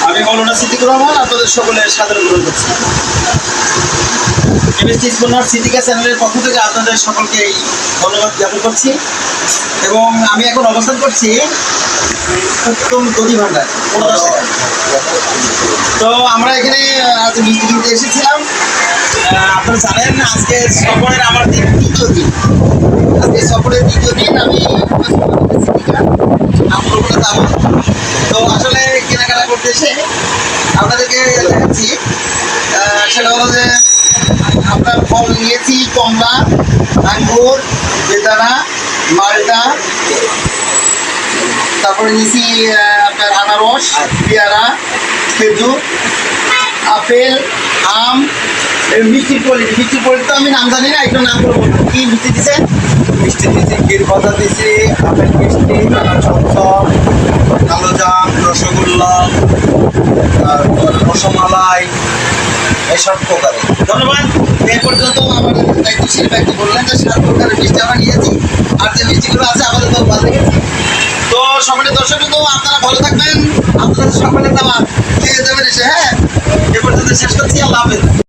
আমি মৌলানা সিদ্দিকুর রহমান আপনাদের সকলের সাধারণ গ্রহণ করছি। এমএসটি স্পন্সর সিদ্দিকা চ্যানেলের পক্ষ থেকে আপনাদের সকলকে ধন্যবাদ জ্ঞাপন করছি। এবং আমি এখন অবস্থান করছি উত্তম দধি ভান্ডার। তো আমরা এখানে আজ মিষ্টি কিনতে এসেছিলাম। আপনারা জানেন আজকে সফরের আমার দ্বিতীয় দিন। আজকে সফরের দ্বিতীয় দিন আমি তো আসলে কেনাকাটা করতে এসে আপনাদেরকে দেখাচ্ছি। সেটা হলো যে আমরা ফল নিয়েছি কমলা, আঙ্গুর, বেদানা, মালটা, তারপরে নিয়েছি আপনার আনারস, পেয়ারা, খেজুর, আপেল, আম, মিষ্টির কোয়ালিটি তো আমি নাম জানি না, একটু নাম করে বলবো। কি মিষ্টি দিচ্ছে? মিষ্টি দিয়েছি, ক্ষীর ভাজা দিয়েছি, আপেল মিষ্টি, চমচম, কালোজাম, রসগোল্লা, তারপর রসমালাই, এসব প্রকারের। ধন্যবাদ। এ পর্যন্ত আমাদের দায়িত্বশীল ব্যক্তি বললেন যে 7 প্রকারের মিষ্টি আমরা নিয়েছি, আর যে মিষ্টিগুলো আছে আপাতত ভালো লেগেছে। তো সকলের দর্শক কিন্তু আপনারা ভালো থাকবেন, আপনাদের সকলের দাওয়াত খেয়ে যাবেন এসে। হ্যাঁ, এ পর্যন্ত শেষ করছি। আল্লাহ হাফেজ।